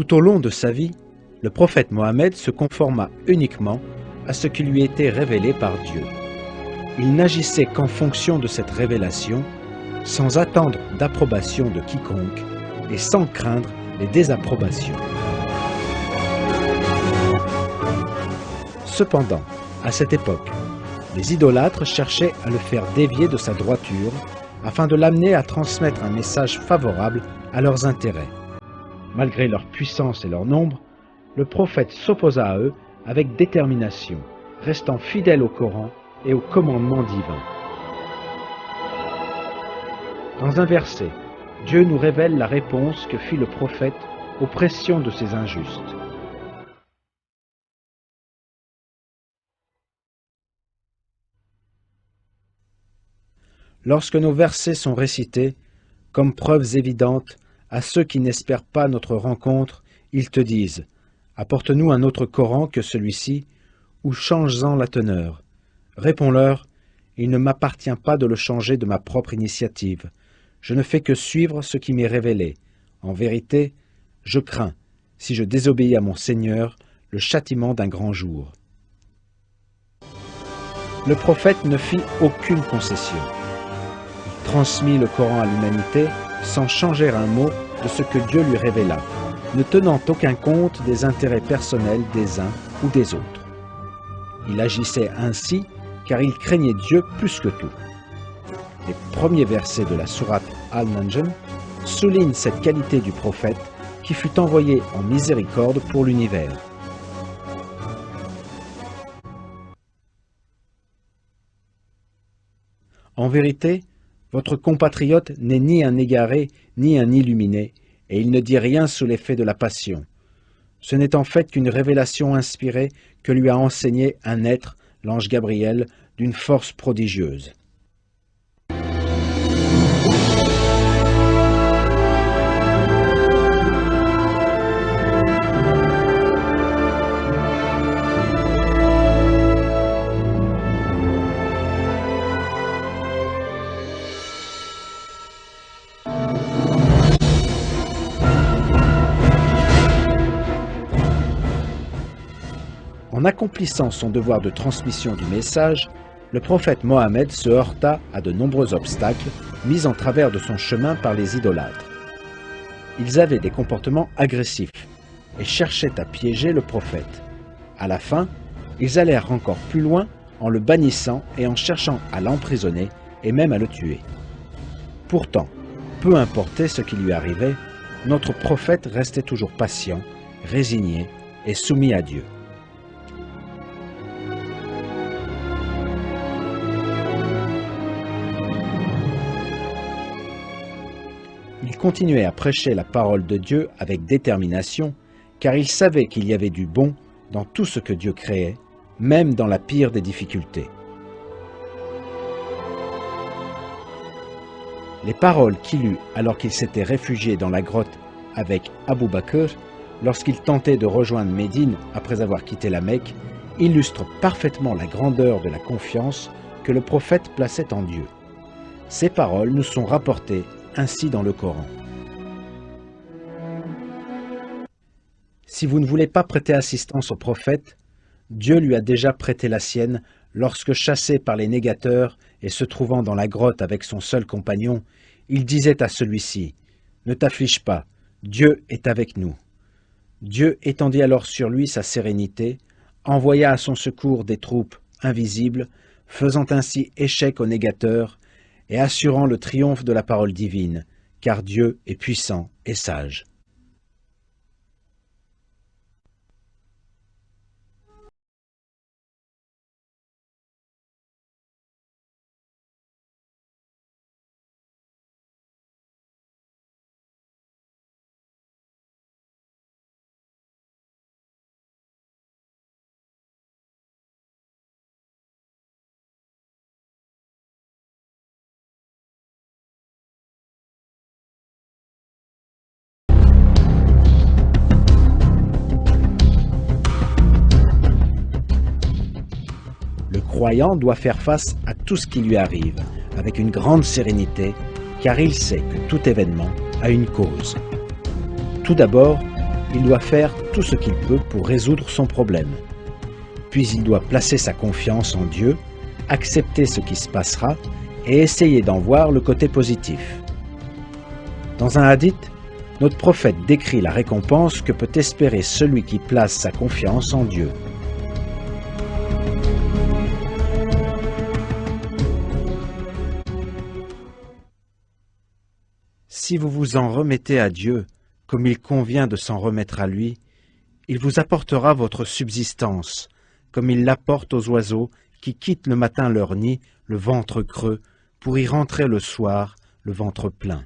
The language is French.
Tout au long de sa vie, le prophète Mohammed se conforma uniquement à ce qui lui était révélé par Dieu. Il n'agissait qu'en fonction de cette révélation, sans attendre d'approbation de quiconque et sans craindre les désapprobations. Cependant, à cette époque, les idolâtres cherchaient à le faire dévier de sa droiture afin de l'amener à transmettre un message favorable à leurs intérêts. Malgré leur puissance et leur nombre, le prophète s'opposa à eux avec détermination, restant fidèle au Coran et aux commandements divins. Dans un verset, Dieu nous révèle la réponse que fit le prophète aux pressions de ces injustes. Lorsque nos versets sont récités, comme preuves évidentes, à ceux qui n'espèrent pas notre rencontre, ils te disent « Apporte-nous un autre Coran que celui-ci, ou change-en la teneur. » Réponds-leur « Il ne m'appartient pas de le changer de ma propre initiative. Je ne fais que suivre ce qui m'est révélé. En vérité, je crains, si je désobéis à mon Seigneur, le châtiment d'un grand jour. » Le prophète ne fit aucune concession. Il transmit le Coran à l'humanité sans changer un mot de ce que Dieu lui révéla, ne tenant aucun compte des intérêts personnels des uns ou des autres. Il agissait ainsi car il craignait Dieu plus que tout. Les premiers versets de la sourate Al-Najm soulignent cette qualité du prophète qui fut envoyé en miséricorde pour l'univers. En vérité, votre compatriote n'est ni un égaré, ni un illuminé, et il ne dit rien sous l'effet de la passion. Ce n'est en fait qu'une révélation inspirée que lui a enseigné un être, l'ange Gabriel, d'une force prodigieuse. En accomplissant son devoir de transmission du message, le prophète Mohammed se heurta à de nombreux obstacles mis en travers de son chemin par les idolâtres. Ils avaient des comportements agressifs et cherchaient à piéger le prophète. À la fin, ils allèrent encore plus loin en le bannissant et en cherchant à l'emprisonner et même à le tuer. Pourtant, peu importait ce qui lui arrivait, notre prophète restait toujours patient, résigné et soumis à Dieu. Il continuait à prêcher la parole de Dieu avec détermination, car il savait qu'il y avait du bon dans tout ce que Dieu créait, même dans la pire des difficultés. Les paroles qu'il eut alors qu'il s'était réfugié dans la grotte avec Abu Bakr, lorsqu'il tentait de rejoindre Médine après avoir quitté la Mecque, illustrent parfaitement la grandeur de la confiance que le prophète plaçait en Dieu. Ces paroles nous sont rapportées ainsi dans le Coran. Si vous ne voulez pas prêter assistance au prophète, Dieu lui a déjà prêté la sienne lorsque, chassé par les négateurs et se trouvant dans la grotte avec son seul compagnon, il disait à celui-ci « Ne t'afflige pas, Dieu est avec nous ». Dieu étendit alors sur lui sa sérénité, envoya à son secours des troupes invisibles, faisant ainsi échec aux négateurs et assurant le triomphe de la parole divine, car Dieu est puissant et sage. Le croyant doit faire face à tout ce qui lui arrive, avec une grande sérénité, car il sait que tout événement a une cause. Tout d'abord, il doit faire tout ce qu'il peut pour résoudre son problème. Puis il doit placer sa confiance en Dieu, accepter ce qui se passera et essayer d'en voir le côté positif. Dans un hadith, notre prophète décrit la récompense que peut espérer celui qui place sa confiance en Dieu. Si vous vous en remettez à Dieu, comme il convient de s'en remettre à lui, il vous apportera votre subsistance, comme il l'apporte aux oiseaux qui quittent le matin leur nid, le ventre creux, pour y rentrer le soir, le ventre plein.